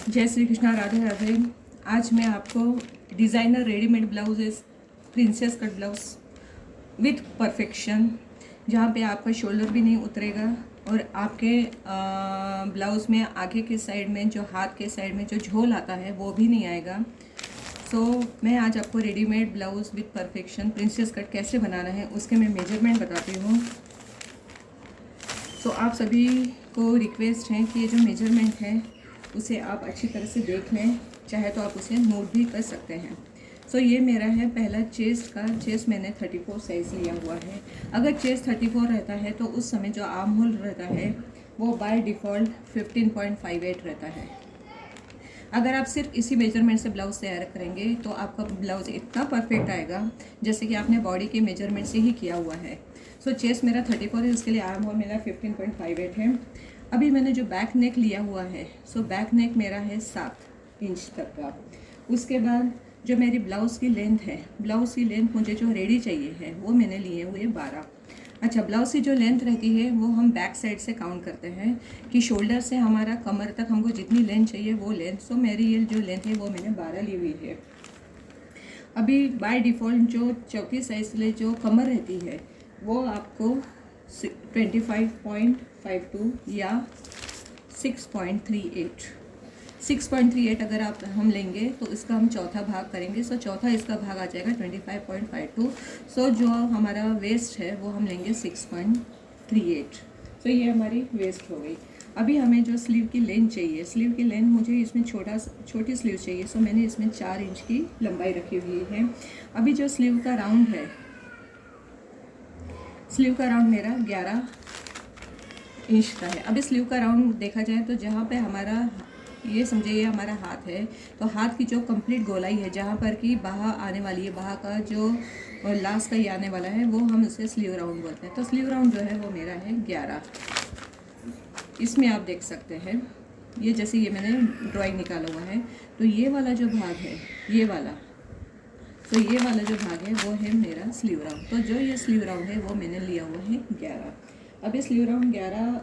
जय श्री कृष्णा, राधे राधे। आज मैं आपको designer readymade blouses, princess cut blouse with perfection, जहाँ पे आपका शोल्डर भी नहीं उतरेगा और आपके ब्लाउज में आगे के साइड में जो हाथ के साइड में जो झोल आता है वो भी नहीं आएगा। मैं आज आपको readymade blouse with perfection princess cut कैसे बनाना है उसके मैं मेजरमेंट बताती हूँ। आप सभी को रिक्वेस्ट है कि ये जो मेजरमेंट है उसे आप अच्छी तरह से देख लें, चाहे तो आप उसे नोट भी कर सकते हैं। ये मेरा है पहला चेस्ट का। चेस्ट मैंने 34 साइज़ लिया हुआ है। अगर चेस्ट 34 रहता है तो उस समय जो आर्म होल रहता है वो बाय डिफ़ॉल्ट 15.58 रहता है। अगर आप सिर्फ इसी मेजरमेंट से ब्लाउज तैयार करेंगे तो आपका ब्लाउज इतना परफेक्ट आएगा जैसे कि आपने बॉडी के मेजरमेंट से ही किया हुआ है। चेस्ट मेरा 34 है, उसके लिए आर्म होल मेरा 15.58 है। अभी मैंने जो बैक नेक लिया हुआ है बैक नेक मेरा है 7 इंच तक का। उसके बाद जो मेरी ब्लाउज़ की लेंथ है, ब्लाउज़ की लेंथ मुझे जो रेडी चाहिए है वो मैंने लिए हुए 12। अच्छा, ब्लाउज़ की जो लेंथ रहती है वो हम बैक साइड से काउंट करते हैं कि शोल्डर से हमारा कमर तक हमको जितनी लेंथ चाहिए वो लेंथ। मेरी ये जो लेंथ है वो मैंने 12 ली हुई है। अभी बाय डिफ़ॉल्ट जो चौकी साइज ले जो कमर रहती है वो आपको 25.52 या 6.38 अगर आप हम लेंगे तो इसका हम चौथा भाग करेंगे। चौथा इसका भाग आ जाएगा 25.52। जो हमारा वेस्ट है वो हम लेंगे 6.38। ये हमारी वेस्ट हो गई। अभी हमें जो स्लीव की लेंथ चाहिए, स्लीव की लेंथ मुझे इसमें छोटी स्लीव चाहिए। मैंने इसमें 4 इंच की लंबाई रखी हुई है। अभी जो स्लीव का राउंड है, स्लीव का राउंड मेरा 11 इंच का है। अभी स्लीव का राउंड देखा जाए तो जहाँ पे हमारा ये समझिए ये हमारा हाथ है, तो हाथ की जो कंप्लीट गोलाई है जहाँ पर कि बाहा आने वाली है, बाहा का जो लास्ट का ये आने वाला है वो हम उसे स्लीव राउंड बोलते हैं। स्लीव राउंड जो है वो मेरा है 11। इसमें आप देख सकते हैं ये जैसे ये मैंने ड्राइंग निकाला हुआ है, तो ये वाला जो भाग है ये वाला, ये वाला जो भाग है वो है मेरा स्लीव राउंड। जो ये स्लीव राउंड है वो मैंने लिया हुआ है 11। अभी स्लीव राउंड 11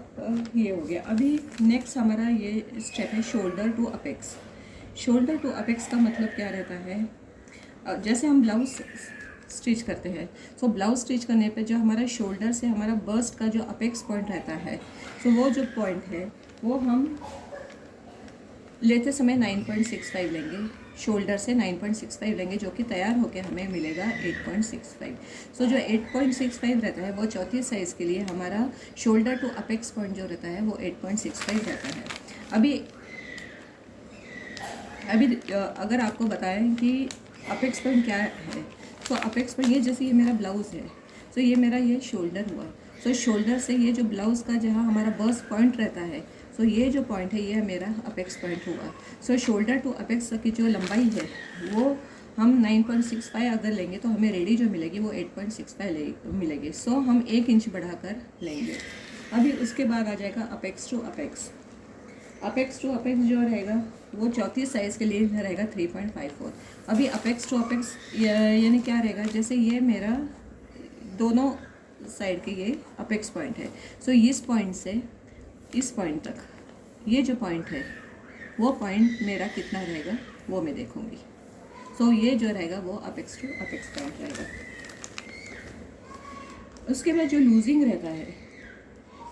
ये हो गया। अभी नेक्स्ट हमारा ये स्टेप है shoulder to apex. Shoulder to apex का मतलब क्या रहता है, जैसे हम ब्लाउज स्टिच करते हैं ब्लाउज स्टिच करने पे जो हमारा शोल्डर से हमारा बस्ट का जो अपेक्स पॉइंट रहता है वो जो पॉइंट है वो हम लेते समय 9.65 लेंगे, शोल्डर से 9.65 लेंगे, जो कि तैयार होकर हमें मिलेगा 8.65। जो 8.65 रहता है वो चौथी साइज़ के लिए हमारा शोल्डर टू अपेक्स पॉइंट जो रहता है वो 8.65 रहता है। अभी अगर आपको बताएं कि अपेक्स पॉइंट क्या है, अपेक्स पॉइंट ये जैसे ये मेरा ब्लाउज़ है, ये मेरा ये शोल्डर हुआ। शोल्डर से ये जो ब्लाउज़ का जहाँ हमारा बस्ट पॉइंट रहता है, ये जो पॉइंट है ये मेरा अपेक्स पॉइंट हुआ। शोल्डर टू अपेक्स की जो लंबाई है वो हम 9.65 अगर लेंगे तो हमें रेडी जो मिलेगी वो 8.65 मिलेगी। हम 1 इंच बढ़ाकर लेंगे। अभी उसके बाद आ जाएगा apex to apex. Apex to apex जो रहेगा वो चौथी साइज़ के लिए रहेगा 3.54। अभी अपेक्स टू अपेक्स यानी क्या रहेगा, जैसे ये मेरा दोनों साइड के ये अपेक्स पॉइंट है। इस पॉइंट से इस पॉइंट तक ये जो पॉइंट है वो पॉइंट मेरा कितना रहेगा वो मैं देखूंगी। ये जो रहेगा वो अपेक्स टू अपेक्स पॉइंट रहेगा। उसके बाद जो लूजिंग रहता है,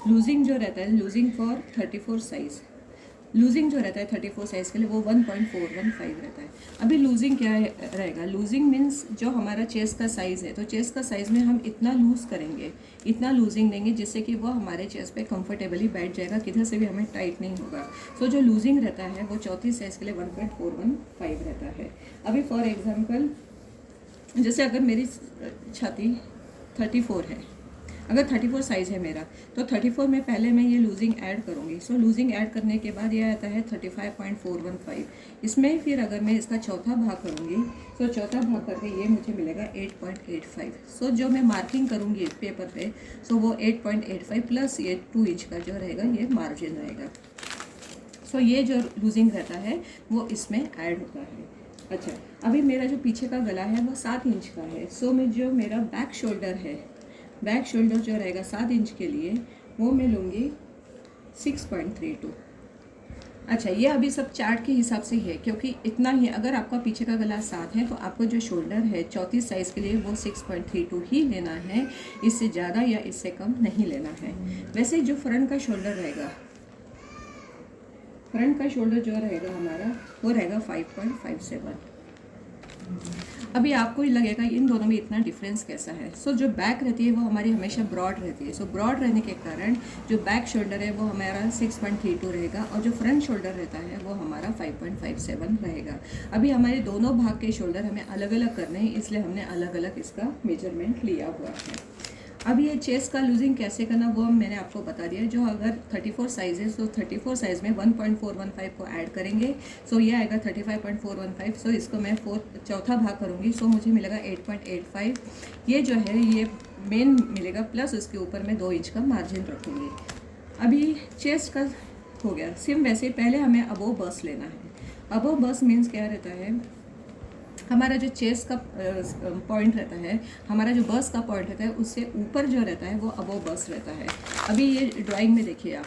लूजिंग जो रहता है, लूजिंग फॉर 34 साइज़, लूजिंग जो रहता है 34 साइज़ के लिए वो 1.415 रहता है। अभी लूजिंग क्या रहेगा, लूजिंग मीन्स जो हमारा चेस्ट का साइज़ है, चेस्ट का साइज़ में हम इतना लूज़ करेंगे, इतना लूजिंग देंगे जिससे कि वो हमारे चेस्ट पे कंफर्टेबली बैठ जाएगा, किधर से भी हमें टाइट नहीं होगा। जो लूजिंग रहता है वो चौथी साइज़ के लिए 1.415 रहता है। अभी फॉर एग्जाम्पल जैसे अगर मेरी छाती 34 है, अगर 34 साइज़ है मेरा, तो 34 में पहले मैं ये लूजिंग ऐड करूँगी। लूजिंग ऐड करने के बाद ये आता है 35.415। इसमें फिर अगर मैं इसका चौथा भाग करूँगी चौथा भाग करके ये मुझे मिलेगा 8.85। जो मैं मार्किंग करूँगी पेपर पे वो 8.85 प्लस ये 2 इंच का जो रहेगा ये मार्जिन रहेगा। ये जो लूजिंग रहता है वो इसमें ऐड होता है। अच्छा, अभी मेरा जो पीछे का गला है वो 7 इंच का है। मैं जो मेरा बैक शोल्डर है, बैक शोल्डर जो रहेगा 7 इंच के लिए वो मैं लूँगी 6.32। अच्छा, ये अभी सब चार्ट के हिसाब से ही है, क्योंकि इतना ही, अगर आपका पीछे का गला 7 है तो आपको जो शोल्डर है 34 साइज़ के लिए वो 6.32 ही लेना है, इससे ज़्यादा या इससे कम नहीं लेना है। वैसे जो फ्रंट का शोल्डर रहेगा, फ्रंट का शोल्डर जो रहेगा हमारा वो रहेगा 5.57। अभी आपको ही लगेगा इन दोनों में इतना डिफरेंस कैसा है। सो जो बैक रहती है वो हमारी हमेशा ब्रॉड रहती है। सो ब्रॉड रहने के कारण जो बैक शोल्डर है वो हमारा 6.32 रहेगा और जो फ्रंट शोल्डर रहता है वो हमारा 5.57 रहेगा। अभी हमारे दोनों भाग के शोल्डर हमें अलग अलग करने हैं, इसलिए हमने अलग अलग इसका मेजरमेंट लिया हुआ है। अब ये चेस्ट का लूजिंग कैसे करना वो मैंने आपको बता दिया। जो अगर 34 साइज़ है तो 34 साइज़ में 1.415 को ऐड करेंगे, सो ये आएगा 35.415। सो इसको मैं चौथा भाग करूँगी, सो मुझे मिलेगा 8.85। ये जो है ये मेन मिलेगा, प्लस उसके ऊपर मैं 2 इंच का मार्जिन रखूँगी। अभी चेस्ट का हो गया। सेम वैसे पहले हमें अबोव बस्ट लेना है। अबोव बस्ट मीन्स क्या रहता है, हमारा जो चेस्ट का पॉइंट रहता है, हमारा जो बस्ट का पॉइंट रहता है उससे ऊपर जो रहता है वो अबोव बस्ट रहता है। अभी ये ड्राइंग में देखिए आप,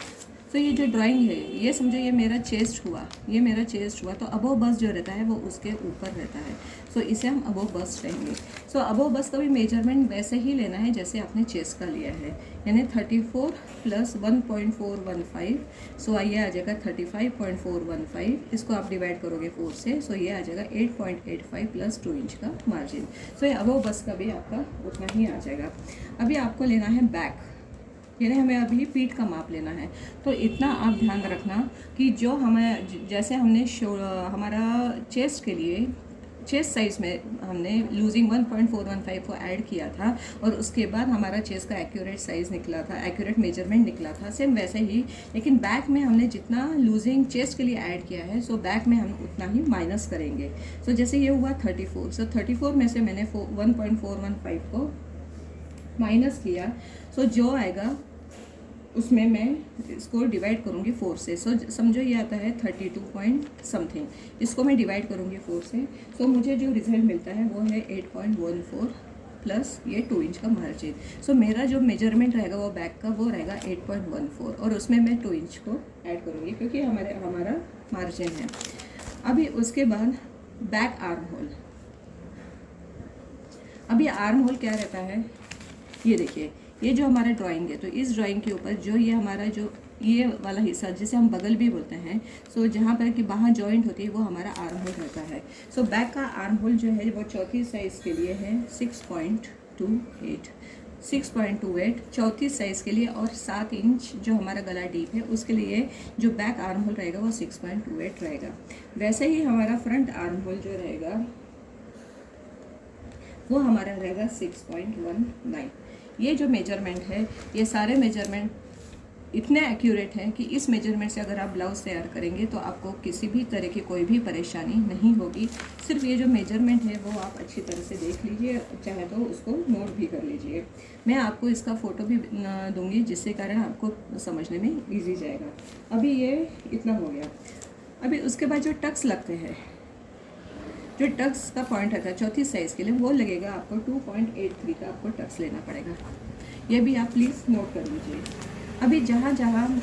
तो ये जो ड्राइंग है ये समझो ये मेरा चेस्ट हुआ, ये मेरा चेस्ट हुआ, तो अबोव बस्ट जो रहता है वो उसके ऊपर रहता है। सो इसे हम अबोव बस्ट कहेंगे। सो अबोव बस्ट का भी मेजरमेंट वैसे ही लेना है जैसे आपने चेस्ट का लिया है, यानी 34 प्लस 1.415। सो ये आ जाएगा 35.415। इसको आप डिवाइड करोगे 4 से, सो ये आ जाएगा 8.85 प्लस 2 इंच का मार्जिन। सो ये अबोव बस्ट का भी आपका उतना ही आ जाएगा। अभी आपको लेना है बैक, यानी हमें अभी पीठ का माप लेना है। तो इतना आप ध्यान रखना कि जो हमें, जैसे हमने हमारा चेस्ट के लिए चेस्ट साइज़ में हमने लूजिंग 1.415 को ऐड किया था और उसके बाद हमारा चेस्ट का एक्यूरेट साइज़ निकला था, एक्यूरेट मेजरमेंट निकला था, सेम वैसे ही। लेकिन बैक में हमने जितना लूजिंग चेस्ट के लिए ऐड किया है, सो बैक में हम उतना ही माइनस करेंगे। सो जैसे ये हुआ 34, सो 34 में से मैंने 1.415 को माइनस किया, सो जो आएगा उसमें मैं इसको डिवाइड करूँगी 4 से। सो समझो ये आता है 32 पॉइंट समथिंग, इसको मैं डिवाइड करूँगी 4 से। सो मुझे जो रिजल्ट मिलता है वो है 8.14 प्लस ये 2 इंच का मार्जिन। सो मेरा जो मेजरमेंट रहेगा वो बैक का वो रहेगा 8.14 और उसमें मैं 2 इंच को ऐड करूँगी क्योंकि हमारा मार्जिन है। अभी उसके बाद बैक आर्म होल। अभी आर्म होल क्या रहता है, ये देखिए, ये जो हमारा ड्राइंग है, तो इस ड्राइंग के ऊपर जो ये हमारा जो ये वाला हिस्सा जिसे हम बगल भी बोलते हैं, सो जहाँ पर कि बाहर जॉइंट होती है वो हमारा आर्म होल रहता है। सो बैक का आर्म होल जो है वो चौथी साइज़ के लिए है 6.28 चौथी साइज़ के लिए, और 7 इंच जो हमारा गला डीप है उसके लिए जो बैक आर्म होल रहेगा वो 6.28 रहेगा। वैसे ही हमारा फ्रंट आर्म होल जो रहेगा वो हमारा रहेगा 6.19। ये जो मेजरमेंट है, ये सारे मेजरमेंट इतने एक्यूरेट हैं कि इस मेजरमेंट से अगर आप ब्लाउज़ तैयार करेंगे तो आपको किसी भी तरह की कोई भी परेशानी नहीं होगी। सिर्फ ये जो मेजरमेंट है वो आप अच्छी तरह से देख लीजिए, चाहे तो उसको नोट भी कर लीजिए। मैं आपको इसका फ़ोटो भी दूंगी जिससे कारण आपको समझने में ईजी जाएगा। अभी ये इतना हो गया। अभी उसके बाद जो टक्स लगते हैं, जो टक्स का पॉइंट रहता है चौथी साइज़ के लिए, वो लगेगा आपको 2.83 का आपको टक्स लेना पड़ेगा। ये भी आप प्लीज़ नोट कर लीजिए। अभी जहाँ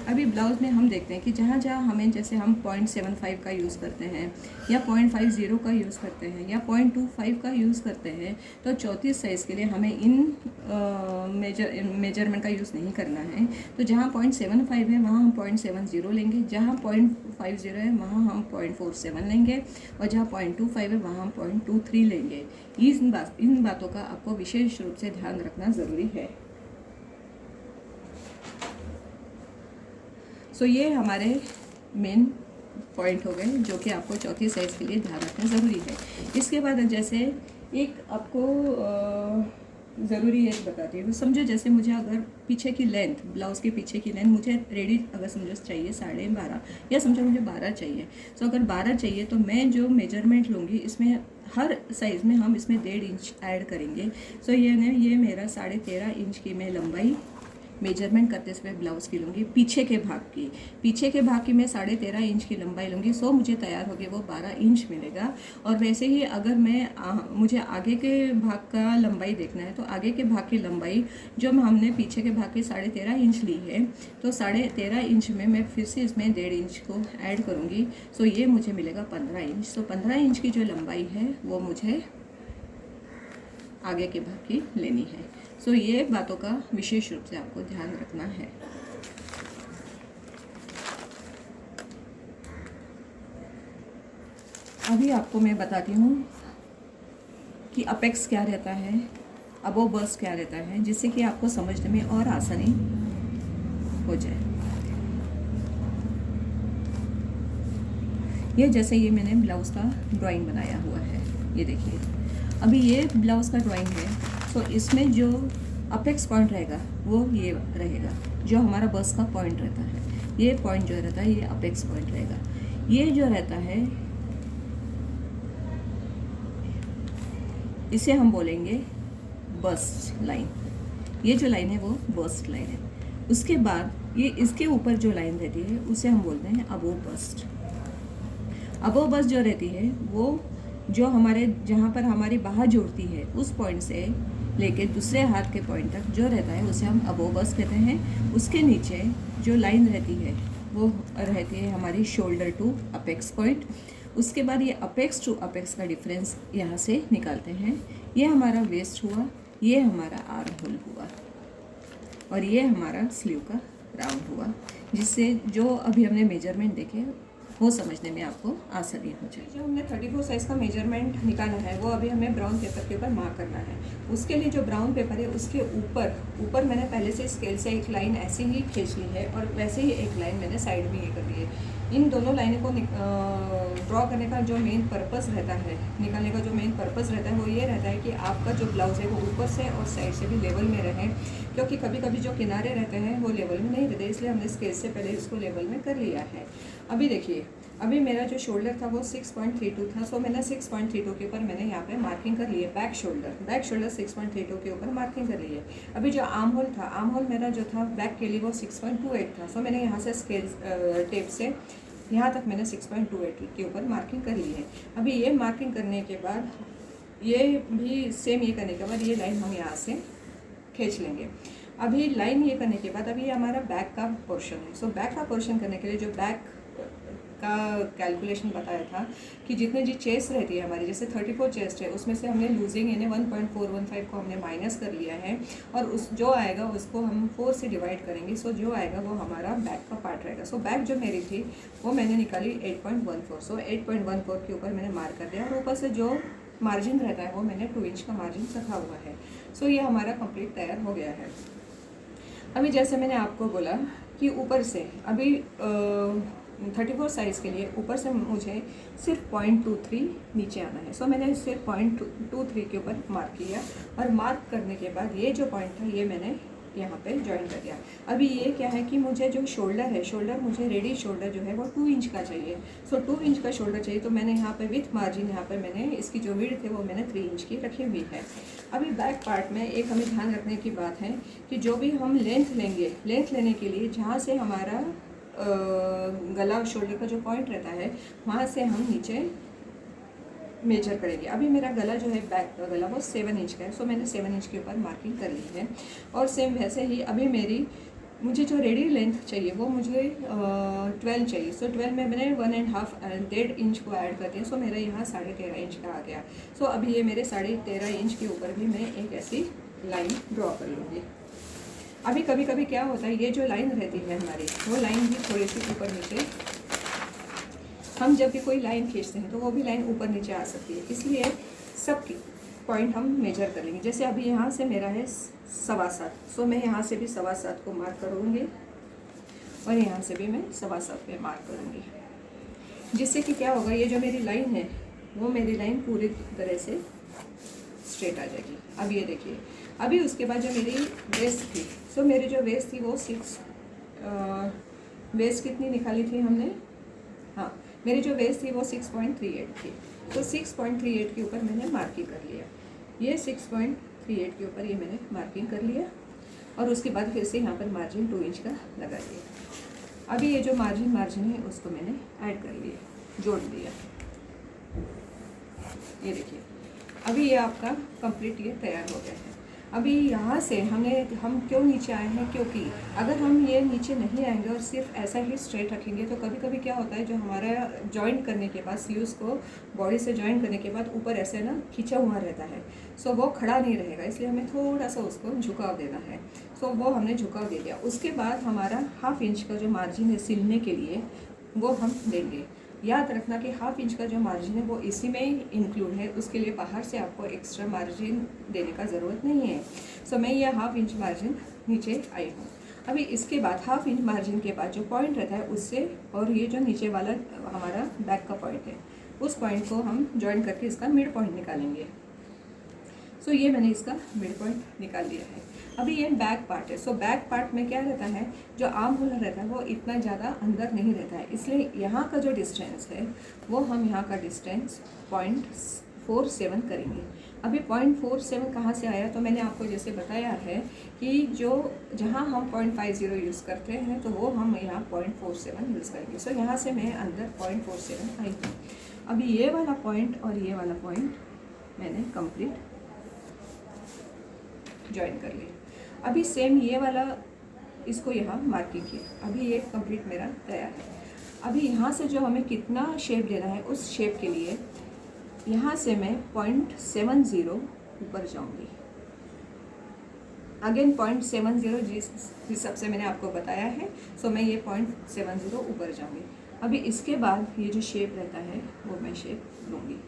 अभी ब्लाउज़ में हम देखते हैं कि जहाँ हमें, जैसे हम 0.75 का यूज़ करते हैं या 0.50 का यूज़ करते हैं या 0.25 का यूज़ करते हैं, तो चौथी साइज़ के लिए हमें इन मेजरमेंट का यूज़ नहीं करना है। तो जहाँ 0.75 है वहाँ हम 0.70 लेंगे, जहाँ 0.50 है वहाँ हम 0.47 लेंगे, और जहाँ 0.25 है वहाँ हम 0.23 लेंगे। इन बातों का आपको विशेष रूप से ध्यान रखना ज़रूरी है। सो ये हमारे मेन पॉइंट हो गए जो कि आपको चौथी साइज़ के लिए ध्यान रखना ज़रूरी है। इसके बाद जैसे एक आपको ज़रूरी है बताती हूँ। समझो जैसे मुझे अगर पीछे की लेंथ, ब्लाउज़ के पीछे की लेंथ मुझे रेडी अगर समझो चाहिए 12.5 या समझो मुझे 12 चाहिए। सो अगर 12 चाहिए तो मैं जो मेजरमेंट लूँगी इसमें हर साइज़ में हम इसमें 1.5 इंच ऐड करेंगे। सो ये मेरा 13.5 इंच की मैं लंबाई मेजरमेंट करते समय ब्लाउज़ की लूँगी पीछे के भाग की मैं 13.5 इंच की लंबाई लूँगी। सो मुझे तैयार हो गया वो 12 इंच मिलेगा। और वैसे ही अगर मैं मुझे आगे के भाग का लंबाई देखना है तो आगे के भाग की लंबाई जो हमने पीछे के भाग की 13.5 इंच ली है, तो 13.5 इंच में मैं फिर से इसमें 1.5 इंच को ऐड करूँगी। सो ये मुझे मिलेगा 15 इंच। सो 15 इंच की जो लंबाई है वो मुझे आगे के भाग की लेनी है। सो ये बातों का विशेष रूप से आपको ध्यान रखना है। अभी आपको मैं बताती हूँ कि अपेक्स क्या रहता है, अबोव बस्ट क्या रहता है, जिससे कि आपको समझने में और आसानी हो जाए। ये जैसे ये मैंने ब्लाउज़ का ड्राइंग बनाया हुआ है, ये देखिए। अभी ये ब्लाउज़ का ड्राइंग है, सो इसमें जो अपेक्स पॉइंट रहेगा वो ये रहेगा, जो हमारा बस का पॉइंट रहता है। ये पॉइंट जो रहता है ये अपेक्स पॉइंट रहेगा। ये जो रहता है इसे हम बोलेंगे बस्ट लाइन। ये जो लाइन है वो बस्ट लाइन है। उसके बाद ये इसके ऊपर जो लाइन रहती है उसे हम बोलते हैं अबोव बस्ट। अबोव बस्ट जो रहती है वो जो हमारे जहाँ पर हमारी बाह जुड़ती है उस पॉइंट से लेके दूसरे हाथ के पॉइंट तक जो रहता है उसे हम अबोव बस्ट कहते हैं। उसके नीचे जो लाइन रहती है वो रहती है हमारी शोल्डर टू अपेक्स पॉइंट। उसके बाद ये अपेक्स टू अपेक्स का डिफरेंस यहाँ से निकालते हैं। ये हमारा वेस्ट हुआ, ये हमारा आर्म होल हुआ और ये हमारा स्लीव का राउंड हुआ, जिससे जो अभी हमने मेजरमेंट देखे वो समझने में आपको आसानी हो जाए। जो हमने 34 साइज़ का मेजरमेंट निकाला है वो अभी हमें ब्राउन पेपर के ऊपर मार्क करना है। उसके लिए जो ब्राउन पेपर है उसके ऊपर मैंने पहले से स्केल से एक लाइन ऐसे ही खींच ली है और वैसे ही एक लाइन मैंने साइड में ये कर ली है। इन दोनों लाइनों को ड्रॉ करने का जो मेन पर्पस रहता है, निकालने का जो मेन पर्पस रहता है वो ये रहता है कि आपका जो ब्लाउज़ है वो ऊपर से और साइड से भी लेवल में रहे, क्योंकि कभी कभी जो किनारे रहते हैं वो लेवल में नहीं रहते, इसलिए हमने स्केल से पहले इसको लेवल में कर लिया है। अभी देखिए, अभी मेरा जो शोल्डर था वो 6.32 था। सो मैंने 6.32 के ऊपर मैंने यहाँ पे मार्किंग कर ली है। बैक शोल्डर 6.32 के ऊपर मार्किंग कर ली है। अभी जो आर्म होल था, आर्म होल मेरा जो था बैक के लिए वो 6.28 था। सो मैंने यहाँ से स्केल टेप से यहाँ तक मैंने 6.28 के ऊपर मार्किंग कर ली है। अभी ये मार्किंग करने के बाद ये भी सेम ये करने के बाद ये लाइन हम यहाँ से खींच लेंगे। अभी लाइन ये करने के बाद अभी ये हमारा बैक का पोर्शन है। सो बैक का पोर्शन करने के लिए जो बैक का कैलकुलेशन बताया था कि जितने जी चेस्ट रहती है हमारी, जैसे 34 चेस्ट है उसमें से हमने लूजिंग यानी 1.415 को हमने माइनस कर लिया है और उस जो आएगा उसको हम 4 से डिवाइड करेंगे। सो जो आएगा वो हमारा बैक का पार्ट रहेगा। सो बैक जो मेरी थी वो मैंने निकाली 8.14। सो 8.14 के ऊपर मैंने मार्क कर दिया और ऊपर से जो मार्जिन रहता है वो मैंने 2 इंच का मार्जिन रखा हुआ है। सो ये हमारा कंप्लीट तैयार हो गया है। अभी जैसे मैंने आपको बोला कि ऊपर से अभी 34 साइज़ के लिए ऊपर से मुझे सिर्फ 0.23 नीचे आना है। सो मैंने सिर्फ 0.23 के ऊपर मार्क किया और मार्क करने के बाद ये जो पॉइंट था ये मैंने यहाँ पे ज्वाइन कर दिया। अभी ये क्या है कि मुझे जो शोल्डर है, शोल्डर मुझे रेडी शोल्डर जो है वो 2 इंच का चाहिए। सो 2 इंच का शोल्डर चाहिए तो मैंने यहाँ पे विथ मार्जिन यहाँ पे मैंने इसकी जो विड्थ है वो मैंने 3 इंच की रखी हुई है। अभी बैक पार्ट में एक हमें ध्यान रखने की बात है कि जो भी हम लेंथ लेंगे, लेंथ लेने के लिए जहाँ से हमारा गला शोल्डर का जो पॉइंट रहता है वहाँ से हम नीचे मेजर करेंगे। अभी मेरा गला जो है बैक का गला वो 7 इंच का है। सो मैंने 7 इंच के ऊपर मार्किंग कर ली है और सेम वैसे ही अभी मुझे जो रेडी लेंथ चाहिए वो मुझे 12 चाहिए। सो 12 में मैंने 1.5 इंच को ऐड कर दिया। सो मेरा यहाँ 13.5 इंच का आ गया। सो अभी ये मेरे 13.5 इंच के ऊपर भी मैं एक ऐसी लाइन ड्रॉ कर लूँगी। अभी कभी कभी क्या होता है, ये जो लाइन रहती है हमारी वो लाइन भी थोड़ी सी ऊपर नीचे, हम जब भी कोई लाइन खींचते हैं तो वो भी लाइन ऊपर नीचे आ सकती है, इसलिए सब पॉइंट हम मेजर कर लेंगे। जैसे अभी यहाँ से मेरा है 7.25। सो मैं यहाँ से भी 7.25 को मार्क करूँगी और यहाँ से भी मैं 7.25 पे मार्क करूँगी, जिससे कि क्या होगा, ये जो मेरी लाइन है वो मेरी लाइन पूरी तरह से स्ट्रेट आ जाएगी। अब ये देखिए, अभी उसके बाद जो मेरी वेस्ट थी, सो मेरी जो वेस्ट थी वो 6 वेस्ट कितनी निकाली थी हमने, हाँ मेरी जो वेस्ट थी वो 6.38 थी। तो 6.38 के ऊपर मैंने मार्किंग कर लिया। ये 6.38 के ऊपर ये मैंने मार्किंग कर लिया। और उसके बाद फिर से यहाँ पर मार्जिन 2 इंच का लगाइए। अभी ये जो मार्जिन है उसको मैंने ऐड कर लिया, जोड़ दिया। ये देखिए अभी ये आपका कंप्लीट ये तैयार हो गया है। अभी यहाँ से हम क्यों नीचे आए हैं, क्योंकि अगर हम ये नीचे नहीं आएंगे और सिर्फ ऐसा ही स्ट्रेट रखेंगे तो कभी कभी क्या होता है, जो हमारा जॉइंट करने के बाद स्लीव्स को बॉडी से जॉइंट करने के बाद ऊपर ऐसे ना खींचा हुआ रहता है, सो वो खड़ा नहीं रहेगा, इसलिए हमें थोड़ा सा उसको झुकाव देना है। सो वो हमने झुकाव दे दिया। उसके बाद हमारा 1/2 इंच का जो मार्जिन है सिलने के लिए वो हम देंगे। याद रखना कि 1/2 इंच का जो मार्जिन है वो इसी में ही इंक्लूड है, उसके लिए बाहर से आपको एक्स्ट्रा मार्जिन देने का ज़रूरत नहीं है। सो मैं ये 1/2 इंच मार्जिन नीचे आई हूँ। अभी इसके बाद 1/2 इंच मार्जिन के बाद जो पॉइंट रहता है उससे, और ये जो नीचे वाला हमारा बैक का पॉइंट है, उस पॉइंट को हम जॉइन करके इसका मिड पॉइंट निकालेंगे। सो ये मैंने इसका मिड पॉइंट निकाल लिया है। अभी ये बैक पार्ट है। सो बैक पार्ट में क्या रहता है, जो आर्म होल रहता है वो इतना ज़्यादा अंदर नहीं रहता है, इसलिए यहाँ का जो डिस्टेंस है वो हम यहाँ का डिस्टेंस 0.47 करेंगे। अभी 0.47 कहाँ से आया, तो मैंने आपको जैसे बताया है कि जहाँ हम 0.50 यूज़ करते हैं तो वो हम यहाँ 0.47 यूज़ करेंगे। सो यहाँ से मैं अंदर 0.47 आई हूँ। अभी ये वाला पॉइंट और ये वाला पॉइंट मैंने कंप्लीट ज्वाइन कर लिया। अभी सेम ये वाला इसको यहाँ मार्किंग किया। अभी ये कंप्लीट मेरा तैयार है। अभी यहाँ से जो हमें कितना शेप देना है उस शेप के लिए यहाँ से मैं 0.70 ऊपर जाऊँगी। अगेन 0.70 जिस हिसाब से मैंने आपको बताया है, सो मैं ये 0.70 ऊपर जाऊँगी। अभी इसके बाद ये जो शेप रहता है वो मैं शेप लूँगी।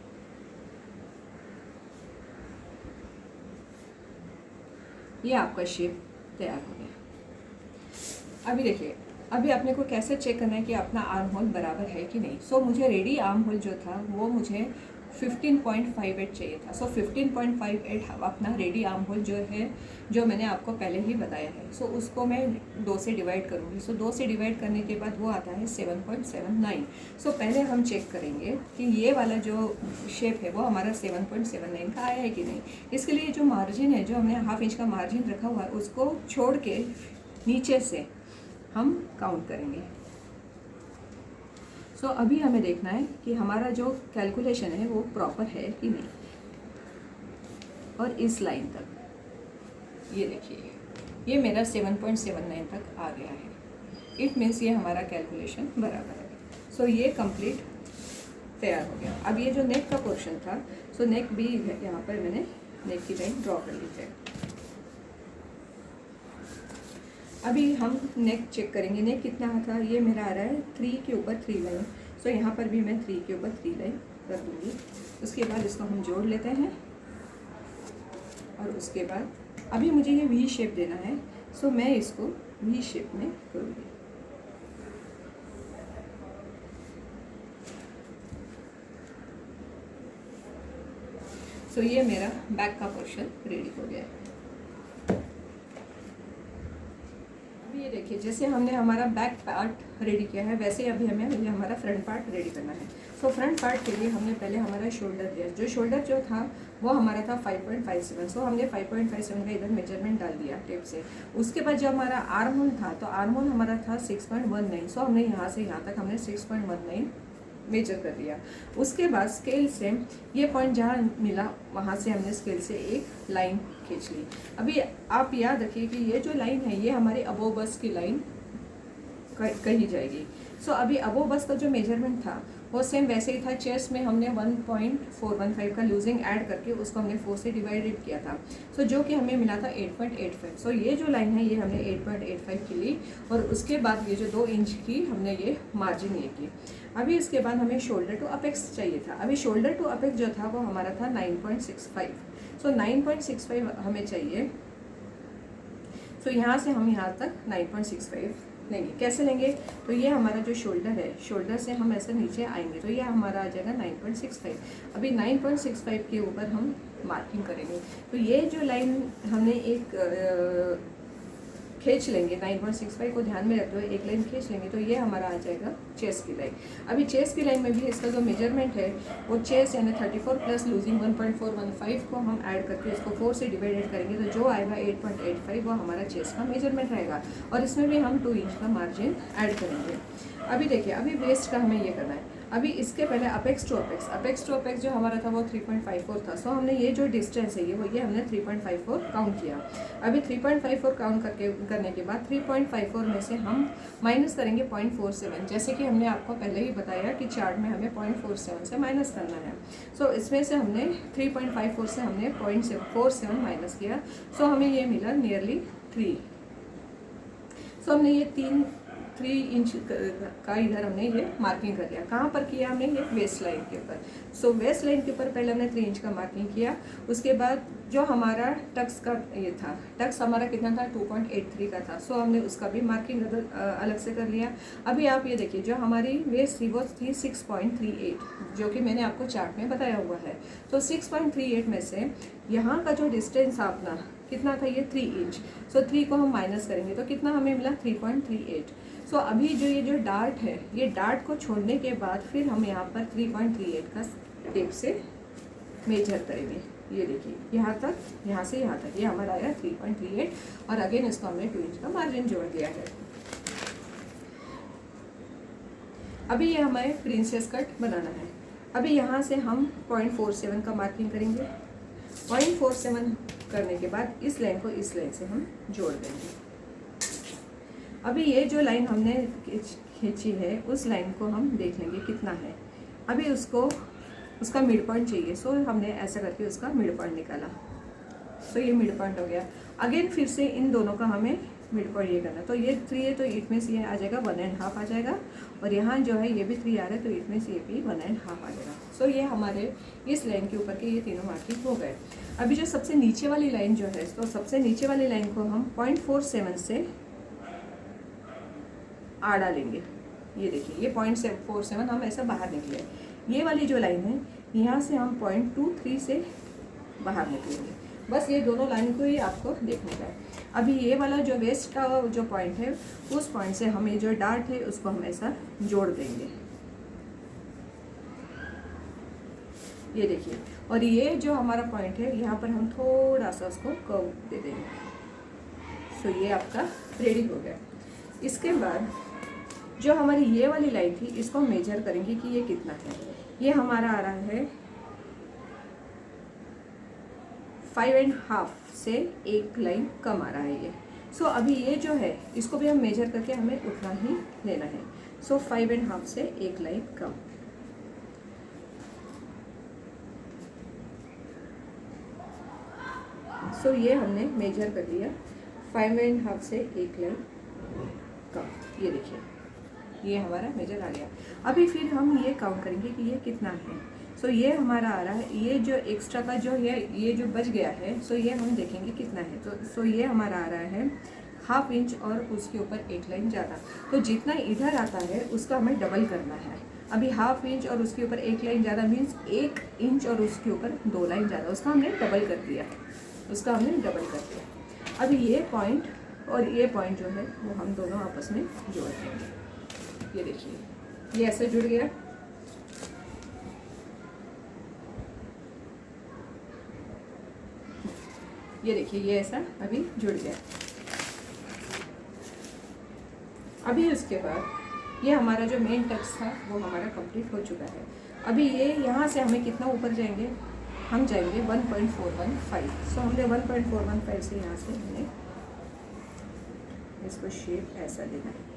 ये आपका शेप तैयार हो गया। अभी देखिए, अभी अपने को कैसे चेक करना है कि अपना आर्म होल बराबर है कि नहीं। सो मुझे रेडी आर्म होल जो था वो मुझे 15.58 चाहिए था। सो 15.58 अपना रेडी आर्म होल जो है, जो मैंने आपको पहले ही बताया है, सो उसको मैं 2 से डिवाइड करूँगी। सो 2 से डिवाइड करने के बाद वो आता है 7.79। सो पहले हम चेक करेंगे कि ये वाला जो शेप है वो हमारा 7.79 का आया है कि नहीं। इसके लिए जो मार्जिन है, जो हमने 1/2 इंच का मार्जिन रखा हुआ है, उसको छोड़ के नीचे से हम काउंट करेंगे। सो अभी हमें देखना है कि हमारा जो कैलकुलेशन है वो प्रॉपर है कि नहीं। और इस लाइन तक ये देखिए, ये मेरा 7.79 तक आ गया है। इट मीन्स ये हमारा कैलकुलेशन बराबर है। सो ये कंप्लीट तैयार हो गया। अब ये जो नेक का पोर्शन था, सो नेक भी यहाँ पर मैंने नेक की लाइन ड्रॉ कर ली है। अभी हम नेक चेक करेंगे। नेक कितना था, ये मेरा आ रहा है 3 के ऊपर 3 लाइन। सो यहाँ पर भी मैं 3 के ऊपर 3 लाइन कर दूँगी। उसके बाद इसको हम जोड़ लेते हैं और उसके बाद अभी मुझे ये वी शेप देना है। सो मैं इसको वी शेप में करूँगी। सो ये मेरा बैक का पोर्शन रेडी हो गया है। अभी ये देखिए, जैसे हमने हमारा बैक पार्ट रेडी किया है वैसे अभी हमें ये हमारा फ्रंट पार्ट रेडी करना है। सो फ्रंट पार्ट के लिए हमने पहले हमारा शोल्डर दिया। जो शोल्डर जो था वो हमारा था 5.57। सो हमने 5.57 का इधर मेजरमेंट डाल दिया टेप से। उसके बाद जब हमारा आर्म होल था तो आर्म होल हमारा था 6.19। सो हमने यहाँ से यहाँ तक हमने 6.19 मेजर कर दिया। उसके बाद स्केल से ये पॉइंट जहाँ मिला वहाँ से हमने स्केल से एक लाइन खींच ली। अभी आप याद रखिए कि ये जो लाइन है ये हमारी अबोव बस्ट की लाइन कही जाएगी। सो अभी अबोव बस्ट का जो मेजरमेंट था वो सेम वैसे ही था। चेस्ट में हमने 1.415 का लूजिंग ऐड करके उसको हमने 4 से डिवाइडेड किया था। सो जो कि हमें मिला था 8.85। सो ये जो लाइन है ये हमने 8.85 की ली और उसके बाद ये जो 2 इंच की हमने ये मार्जिन ये की। अभी इसके बाद हमें शोल्डर टू अपेक्स चाहिए था। अभी शोल्डर टू अपेक्स जो था वो हमारा था 9.65। सो 9.65 हमें चाहिए। सो यहाँ से हम यहाँ तक 9.65 लेंगे। कैसे लेंगे, तो ये हमारा जो शोल्डर है, शोल्डर से हम ऐसे नीचे आएंगे तो ये हमारा आ जाएगा 9.65। अभी 9.65 के ऊपर हम मार्किंग करेंगे। तो ये जो लाइन हमने एक खींच लेंगे, 9.65 को ध्यान में रखते हुए एक लाइन खींच लेंगे तो ये हमारा आ जाएगा चेस्ट की लाइन। अभी चेस्ट की लाइन में भी इसका जो मेजरमेंट है वो चेस्ट यानी 34 प्लस लूजिंग 1.415 को हम ऐड करके इसको 4 से डिवाइडेड करेंगे तो जो आएगा 8.85 वो हमारा चेस्ट का मेजरमेंट रहेगा। और इसमें भी हम 2 इंच का मार्जिन ऐड करेंगे। अभी देखिए, अभी वेस्ट का हमें ये करना है। अभी इसके पहले अपेक्स टू अपेक्स जो हमारा था वो 3.54 था। सो हमने ये जो डिस्टेंस है ये हमने 3.54 काउंट किया। अभी 3.54 काउंट करने के बाद 3.54 में से हम माइनस करेंगे 0.47, जैसे कि हमने आपको पहले ही बताया कि चार्ट में हमें 0.47 से माइनस करना है। सो इसमें से हमने 3.54 से हमने 0.47 माइनस किया। सो हमें ये मिला नियरली 3। सो हमने ये 3 इंच का इधर हमने ये मार्किंग कर लिया। कहाँ पर किया हमने? ये वेस्ट लाइन के ऊपर। सो वेस्ट लाइन के ऊपर पहले हमने 3 इंच का मार्किंग किया। उसके बाद जो हमारा टक्स का ये था, टक्स हमारा कितना था? 2.83 का था। सो हमने उसका भी मार्किंग अलग से कर लिया। अभी आप ये देखिए, जो हमारी वेस्ट थी वो थी 6.38, जो कि मैंने आपको चार्ट में बताया हुआ है। तो 6.38 में से यहाँ का जो डिस्टेंस था अपना कितना था? ये 3 इंच। सो 3 को हम माइनस करेंगे तो कितना हमें मिला? 3.38। सो अभी ये जो डार्ट है, ये डार्ट को छोड़ने के बाद फिर हम यहाँ पर 3.38 का टेप से मेजर करेंगे। ये देखिए, यहाँ तक, यहाँ से यहाँ तक ये हमारा आया 3.38 और अगेन इसको हमने 2 इंच का मार्जिन जोड़ दिया है। अभी ये हमें प्रिंसेस कट बनाना है। अभी यहाँ से हम 0.47 का मार्किंग करेंगे। 0.47 करने के बाद इस लाइन को इस लाइन से हम जोड़ देंगे। अभी ये जो लाइन हमने खींची है उस लाइन को हम देख लेंगे कितना है। अभी उसका मिड पॉइंट चाहिए। सो हमने ऐसा करके उसका मिड पॉइंट निकाला। सो ये मिड पॉइंट हो गया। अगेन फिर से इन दोनों का हमें मिड पॉइंट ये करना। तो ये 3 है तो इट मीन्स ये आ जाएगा 1.5 आ जाएगा। और यहाँ जो है ये भी 3 आ रहा है तो इट मीन्स ये भी 1.5 आ जाएगा। सो ये हमारे इस लाइन के ऊपर के ये तीनों मार्किंग हो गए। अभी जो सबसे नीचे वाली लाइन जो है, तो सबसे नीचे वाली लाइन को हम 0.47 से आ डालेंगे। ये देखिए, ये 0.47 हम ऐसा बाहर निकले। ये वाली जो लाइन है यहाँ से हम 0.23 से बाहर निकलेंगे। बस ये दोनों लाइन को ही आपको देखने का है। अभी ये वाला जो वेस्ट का जो पॉइंट है उस पॉइंट से हम ये जो डार्ट है उसको हम ऐसा जोड़ देंगे। ये देखिए, और ये जो हमारा पॉइंट है यहाँ पर हम थोड़ा सा उसको कर्व दे देंगे। सो ये आपका रेडी हो गया। इसके बाद जो हमारी ये वाली लाइन थी इसको मेजर करेंगे कि ये कितना है। ये हमारा आ रहा है 5.5 से एक लाइन कम आ रहा है ये। सो अभी ये जो है इसको भी हम मेजर करके हमें उतना ही लेना है। सो 5.5 से एक लाइन कम। सो ये हमने मेजर कर लिया 5.5 से एक लाइन कम। ये देखिए, ये हमारा मेजर आ गया। अभी फिर हम ये काउंट करेंगे कि ये कितना है। सो ये हमारा आ रहा है, ये जो एक्स्ट्रा का जो है ये जो बच गया है, सो ये हम देखेंगे कितना है। तो सो ये हमारा आ रहा है 1/2 इंच और उसके ऊपर एक लाइन ज़्यादा। तो जितना इधर आता है उसका हमें डबल करना है। अभी 1/2 इंच और उसके ऊपर एक लाइन ज़्यादा मीन्स 1 इंच और उसके ऊपर 2 लाइन ज़्यादा, उसका हमने डबल कर दिया। अभी ये पॉइंट और ये पॉइंट जो है वो हम दोनों आपस में जोड़ देंगे। ये देखिए, ये ऐसे जुड़ गया। ये देखिए, ये ऐसा अभी जुड़ गया। अभी उसके बाद ये हमारा जो मेन टक्स था वो हमारा कंप्लीट हो चुका है। अभी ये यहाँ से हमें कितना ऊपर जाएंगे? हम जाएंगे 1.415। सो हमने 1.415 से यहाँ से हमने इसको शेप ऐसा देना है।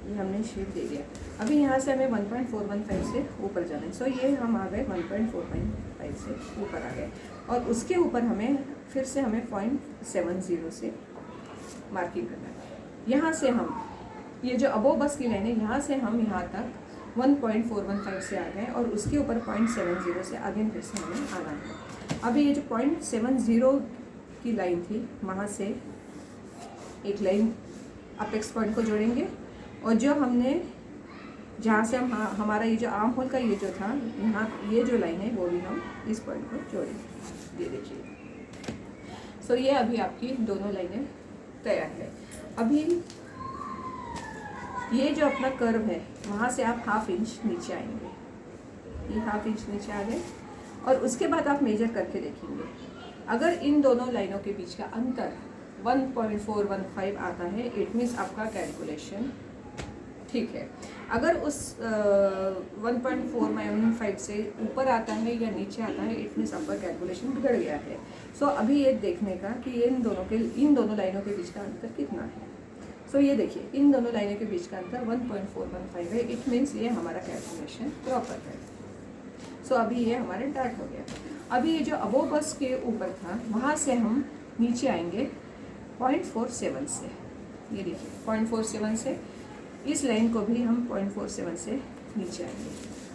ये हमने शेप दे दिया। अभी यहाँ से हमें 1.415 से ऊपर जाना है। सो ये हम आ गए 1.415 से ऊपर आ गए। और उसके ऊपर हमें फिर से हमें 0.70 से मार्किंग करना है। यहाँ से हम ये जो अबो बस की लाइन है यहाँ से हम यहाँ तक 1.415 से आ गए और उसके ऊपर 0.70 से आगे फिर से हमें आना है। अभी ये जो 0.70 की लाइन थी वहाँ से एक लाइन अपेक्स पॉइंट को जोड़ेंगे और जो हमने जहाँ से हम हमारा ये जो आर्म होल का ये जो था यहाँ ये जो लाइन है वो भी हम इस पॉइंट को जोड़ेंगे। ये देखिए। सो ये अभी आपकी दोनों लाइनें तैयार है। अभी ये जो अपना कर्व है वहाँ से आप 1/2 इंच नीचे आएंगे, ये 1/2 इंच नीचे आ गए, और उसके बाद आप मेजर करके देखेंगे। अगर इन दोनों लाइनों के बीच का अंतर 1.415 आता है, इट मीन्स आपका कैलकुलेशन ठीक है। अगर उस 1.415 से ऊपर आता है या नीचे आता है, इट मीन्स आपका कैलकुलेशन बिगड़ गया है। सो अभी ये देखने का कि इन दोनों लाइनों के बीच का अंतर कितना है। सो ये देखिए, इन दोनों लाइनों के बीच का अंतर 1.415 है, इट मीन्स ये हमारा कैलकुलेशन प्रॉपर है। सो अभी ये हमारे डार्ट हो गया। अभी ये जो अबोव बस के ऊपर था वहाँ से हम नीचे आएंगे 0.47 से, ये देखिए 0.47 से इस लाइन को भी हम 0.47 से नीचे आएंगे।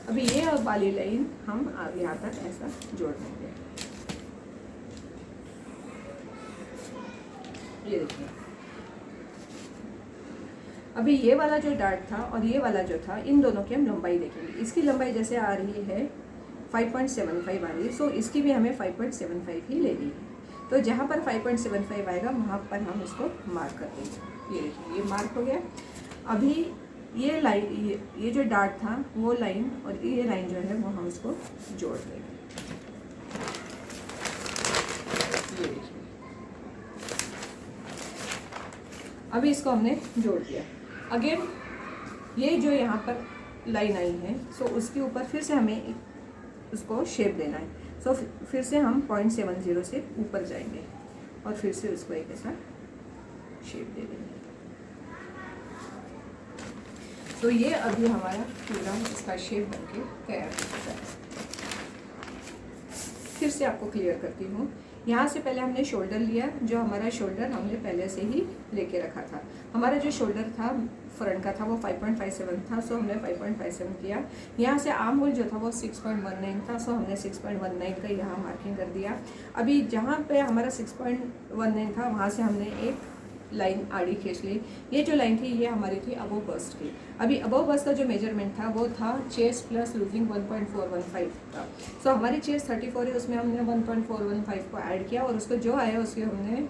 अभी ये वाली लाइन हम यहाँ तक ऐसा जोड़ देंगे, ये देखिए। अभी ये वाला जो डार्ट था और ये वाला जो था, इन दोनों की हम लंबाई देखेंगे। इसकी लंबाई जैसे आ रही है 5.75 आ रही है, सो इसकी भी हमें 5.75 ही लेनी है। तो जहाँ पर 5.75 आएगा वहाँ पर हम इसको मार्क कर देंगे, ये देखिए ये मार्क हो गया। अभी ये लाइन, ये जो डार्ट था वो लाइन और ये लाइन जो है वो हम इसको जोड़ देंगे, ये देखिए। अभी इसको हमने जोड़ दिया। अगेन ये जो यहाँ पर लाइन आई है, सो उसके ऊपर फिर से हमें उसको शेप देना है। सो फिर से हम 0.70 से ऊपर जाएंगे और फिर से उसको एक ऐसा शेप दे देंगे। तो ये अभी हमारा पूरा इसका शेप बनके तैयार हो चुका है। फिर से आपको क्लियर करती हूँ। यहाँ से पहले हमने शोल्डर लिया, जो हमारा शोल्डर हमने पहले से ही लेके रखा था। हमारा जो शोल्डर था फ्रंट का था वो 5.57 था, सो हमने 5.57 किया। यहाँ से आर्म होल जो था वो 6.19 था, सो हमने 6.19 का यहाँ मार्किंग कर दिया। अभी जहाँ पे हमारा 6.19 था वहाँ से हमने एक लाइन आड़ी खींच ली। ये जो लाइन थी ये हमारी थी अबोव बस्ट की। अभी अबोव बस्ट का जो मेजरमेंट था वो था चेस्ट प्लस लूजिंग 1.415 का। सो हमारी चेस्ट 34 है, उसमें हमने 1.415 को ऐड किया और उसको जो आया उसके हमने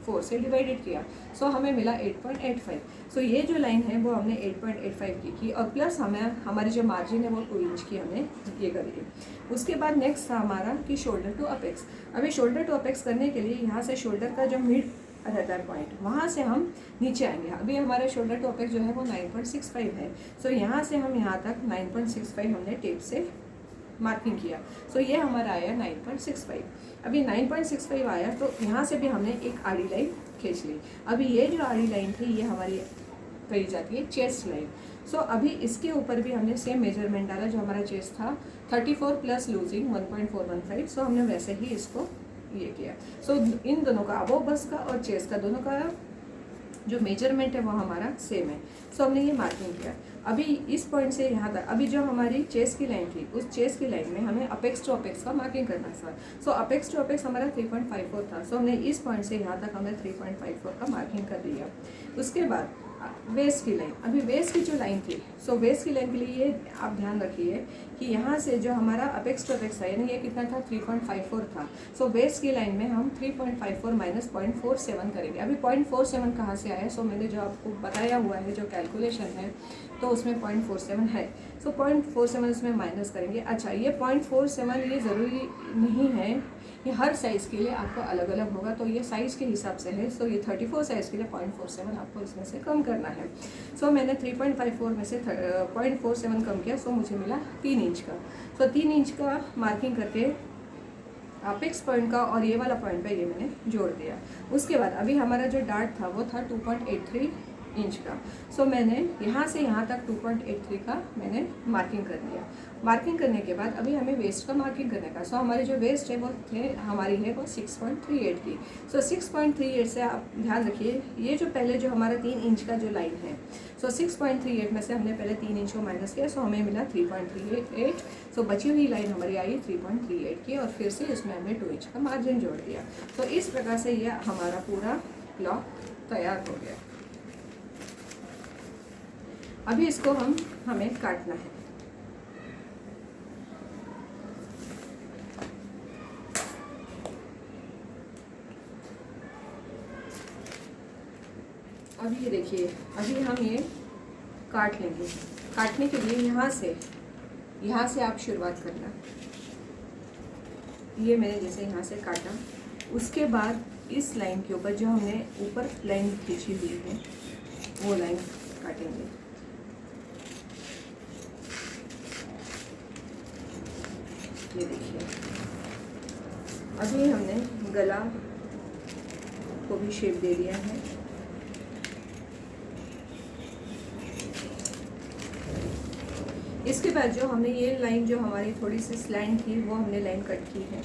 4 से डिवाइडेड किया। सो हमें मिला 8.85। सो ये जो लाइन है वो हमने 8.85 की और प्लस हमें हमारी जो मार्जिन है वो 2 इंच की हमने ये करी। उसके बाद नेक्स्ट था हमारा कि शोल्डर टू अपेक्स। अभी शोल्डर टू अपेक्स करने के लिए यहाँ से शोल्डर का जो मिड रहता है पॉइंट, वहाँ से हम नीचे आएंगे। अभी हमारा शोल्डर टू अपेक्स जो है वो 9.65 है। सो यहाँ से हम यहाँ तक 9.65 हमने टेप से मार्किंग किया। सो ये हमारा आया 9.65। अभी 9.65 आया तो यहाँ से भी हमने एक आड़ी लाइन खींच ली। अभी ये जो आड़ी लाइन थी ये हमारी कही जाती है चेस्ट लाइन। सो अभी इसके ऊपर भी हमने सेम मेजरमेंट डाला, जो हमारा चेस्ट था 34 प्लस लूजिंग 1.415। सो हमने वैसे ही इसको ये किया। सो इन दोनों का अबोव बस्ट का और चेस्ट का दोनों का जो मेजरमेंट है वो हमारा सेम है। सो हमने ये मार्किंग किया। अभी इस पॉइंट से यहाँ तक, अभी जो हमारी चेस्ट की लाइन थी उस चेस्ट की लाइन में हमें अपेक्स टू अपेक्स का मार्किंग करना था। सो अपेक्स टू अपेक्स हमारा 3.54 था। सो हमने इस पॉइंट से यहाँ तक हमने 3.54 का मार्किंग कर दिया। उसके बाद वेस्ट की लाइन, अभी वेस्ट की जो लाइन थी, सो वेस्ट की लाइन के लिए ये आप ध्यान रखिए कि यहाँ से जो हमारा अपेक्स टू अपेक्स था यानी ये कितना था 3.54 था। सो वेस्ट की लाइन में हम 3.54 माइनस 0.47 करेंगे। अभी 0.47 कहाँ से आया? सो मैंने जो आपको बताया हुआ है जो कैलकुलेशन है तो उसमें 0.47 है। सो 0.47 इसमें माइनस करेंगे। अच्छा, ये 0.47 ये ज़रूरी नहीं है, ये हर साइज़ के लिए आपको अलग अलग होगा, तो ये साइज़ के हिसाब से है। सो ये 34 साइज़ के लिए 0.47 आपको इसमें से कम करना है। सो मैंने 3.54 में से 0.47 कम किया, सो मुझे मिला 3 इंच का। सो 3 इंच का मार्किंग करके अपेक्स पॉइंट का और ये वाला पॉइंट पे ये मैंने जोड़ दिया। उसके बाद अभी हमारा जो डार्ट था वो था 2.83 इंच का। सो मैंने यहाँ से यहाँ तक 2.83 का मैंने मार्किंग कर दिया। मार्किंग करने के बाद अभी हमें वेस्ट का मार्किंग करने का। सो हमारी जो वेस्ट है वो हमारी है वो 6.38 की। सो 6.38 से आप ध्यान रखिए, ये जो पहले जो हमारा 3 इंच का जो लाइन है, सो 6.38 में से हमने पहले 3 इंच को माइनस किया, सो हमें मिला 3.38। सो बची हुई लाइन हमारी आई 3.38 की और फिर से इसमें हमने 2 इंच का मार्जिन जोड़ दिया। तो इस प्रकार से ये हमारा पूरा ब्लॉक तैयार हो गया। अभी इसको हमें काटना है। अब ये देखिए, अभी हम ये काट लेंगे। काटने के लिए यहाँ से आप शुरुआत करना। ये मैंने जैसे यहाँ से काटा, उसके बाद इस लाइन के ऊपर जो हमने ऊपर लाइन खींची हुई है वो लाइन काटेंगे। ये देखिए, अभी हमने गला को भी शेप दे दिया है। इसके बाद जो हमने ये लाइन जो हमारी थोड़ी सी स्लैंट थी वो हमने लाइन कट की है।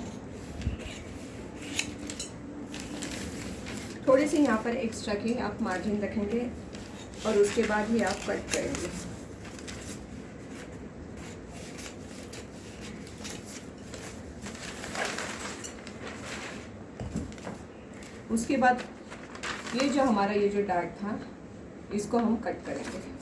थोड़ी सी यहाँ पर एक्स्ट्रा की आप मार्जिन रखेंगे और उसके बाद ही आप कट करेंगे। उसके बाद ये जो हमारा ये जो डार्ट था इसको हम कट करेंगे।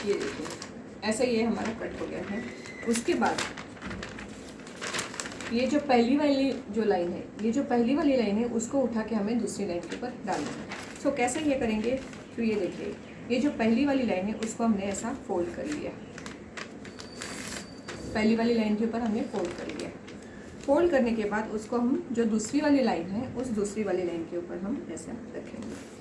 ये देखिए, ऐसा ये हमारा कट हो गया है। उसके बाद ये जो पहली वाली जो लाइन है, ये जो पहली वाली लाइन है उसको उठा के हमें दूसरी लाइन के ऊपर डालना है। सो कैसे ये करेंगे, तो ये देखिए, ये जो पहली वाली लाइन है उसको हमने ऐसा फोल्ड कर लिया। पहली वाली लाइन के ऊपर हमने फोल्ड कर लिया। फोल्ड करने के बाद उसको हम जो दूसरी वाली लाइन है उस दूसरी वाली लाइन के ऊपर हम ऐसा रखेंगे।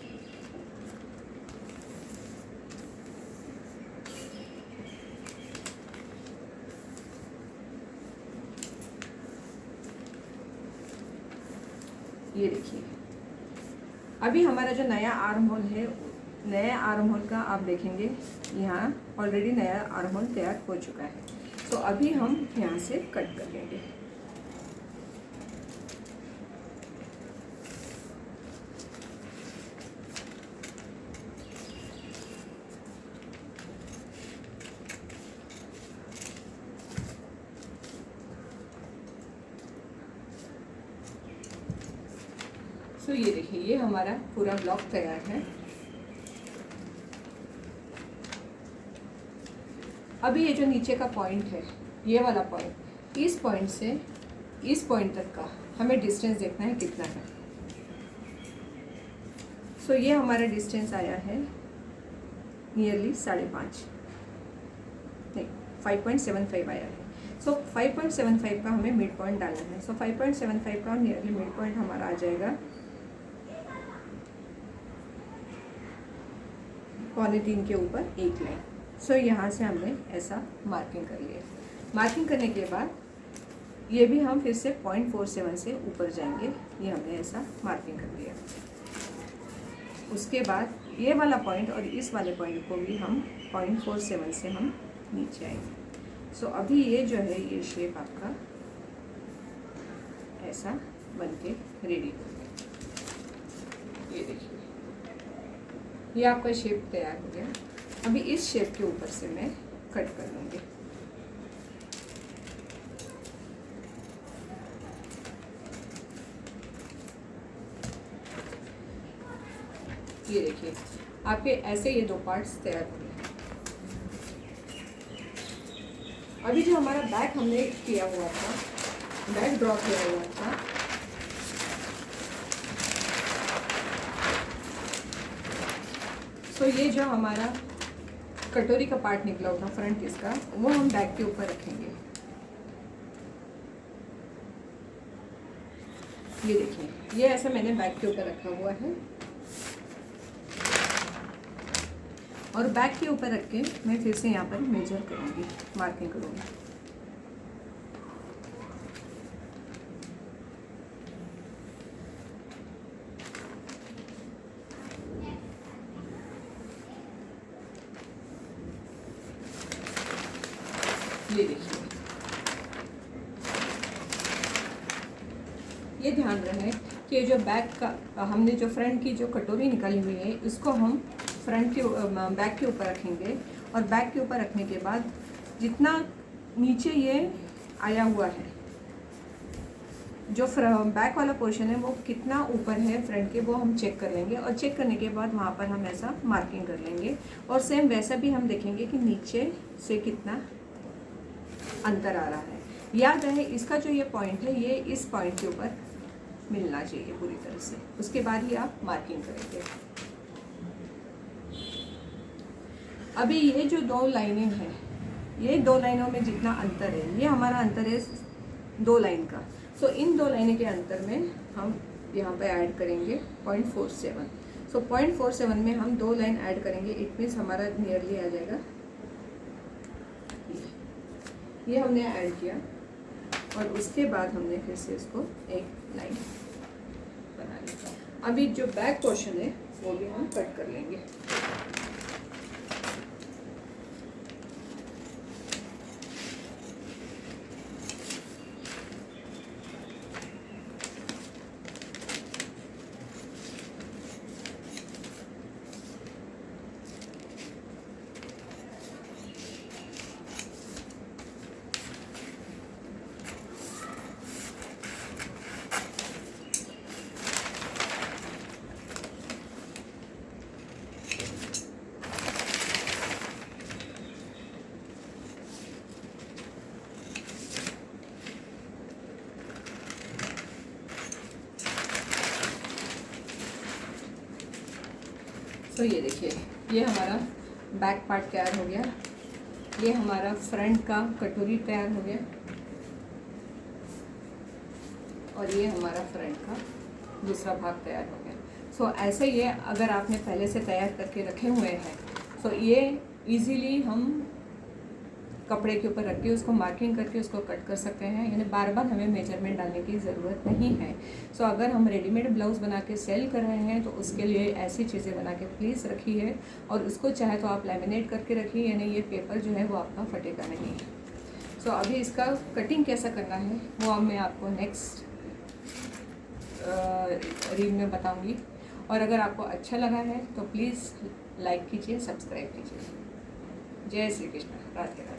ये देखिए, अभी हमारा जो नया आर्म होल है, नया आर्म होल का आप देखेंगे यहाँ ऑलरेडी नया आर्म होल तैयार हो चुका है। तो अभी हम यहाँ से कट कर लेंगे। तो ये देखिए, ये हमारा पूरा ब्लॉक तैयार है। अभी ये जो नीचे का पॉइंट है, ये वाला पॉइंट, इस पॉइंट से इस पॉइंट तक का हमें डिस्टेंस देखना है कितना है। सो ये हमारा डिस्टेंस आया है नियरली 5.5 नहीं 5.75 आया है। सो 5.75 का हमें मिड पॉइंट डालना है। सो 5.75 का नियरली मिड पॉइंट हमारा आ जाएगा 3.25 के ऊपर एक लाइन। सो यहाँ से हमने ऐसा मार्किंग कर लिया। मार्किंग करने के बाद ये भी हम फिर से 0.47 से ऊपर जाएंगे। ये हमने ऐसा मार्किंग कर लिया। उसके बाद ये वाला पॉइंट और इस वाले पॉइंट को भी हम 0.47 से हम नीचे आएंगे। सो अभी ये जो है ये शेप आपका ऐसा बन के रेडी हो गया। ये देखिए, ये आपका शेप तैयार हो गया। अभी इस शेप के ऊपर से मैं कट कर लूँगी। ये देखिए, आपके ऐसे ये 2 पार्ट्स तैयार हो गए। अभी जो हमारा बैक हमने किया हुआ था, बैक ड्रॉ किया हुआ था, तो ये जो हमारा कटोरी का पार्ट निकला हुआ था फ्रंट इसका, वो हम बैक के ऊपर रखेंगे। ये देखिए, ये ऐसा मैंने बैक के ऊपर रखा हुआ है और बैक के ऊपर रख के मैं फिर से यहाँ पर मेजर करूँगी, मार्किंग करूँगी। ये देखिए, ये ध्यान रहे कि जो बैक का हमने जो फ्रंट की जो कटोरी निकाली हुई है इसको हम फ्रंट के बैक के ऊपर रखेंगे। और बैक के ऊपर रखने के बाद जितना नीचे ये आया हुआ है जो बैक वाला पोर्शन है वो कितना ऊपर है फ्रंट के, वो हम चेक कर लेंगे, और चेक करने के बाद वहाँ पर हम ऐसा मार्किंग कर लेंगे। और सेम वैसा भी हम देखेंगे कि नीचे से कितना अंतर आ रहा है। याद रहे इसका जो ये पॉइंट है ये इस पॉइंट के ऊपर मिलना चाहिए पूरी तरह से, उसके बाद ही आप मार्किंग करेंगे। अभी ये जो 2 लाइनें हैं, ये 2 लाइनों में जितना अंतर है, ये हमारा अंतर है 2 लाइन का। सो इन 2 लाइनों के अंतर में हम यहाँ पे ऐड करेंगे 0.47। सो 0.47 में हम 2 लाइन ऐड करेंगे, इट मीन्स हमारा नियरली आ जाएगा ये हमने ऐड किया, और उसके बाद हमने फिर से इसको एक लाइन बना लिया। अभी जो बैक पोर्शन है वो भी हम कट कर लेंगे। तो ये देखिए ये हमारा बैक पार्ट तैयार हो गया, ये हमारा फ्रंट का कटोरी तैयार हो गया, और ये हमारा फ्रंट का दूसरा भाग तैयार हो गया। सो ऐसे ये अगर आपने पहले से तैयार करके रखे हुए हैं तो ये इजीली हम कपड़े के ऊपर रख के उसको मार्किंग करके उसको कट कर सकते हैं, यानी बार बार हमें मेजरमेंट डालने की ज़रूरत नहीं है। सो अगर हम रेडीमेड ब्लाउज़ बना के सेल कर रहे हैं तो उसके लिए ऐसी चीज़ें बना के प्लीज़ रखिए, और उसको चाहे तो आप लैमिनेट करके रखिए, यानी ये पेपर जो है वो आपका फटेगा नहीं। सो अभी इसका कटिंग कैसा करना है वो अब मैं आपको नेक्स्ट रील में बताऊँगी। और अगर आपको अच्छा लगा है तो प्लीज़ लाइक कीजिए, सब्सक्राइब कीजिए। जय श्री कृष्ण, राधे राधे।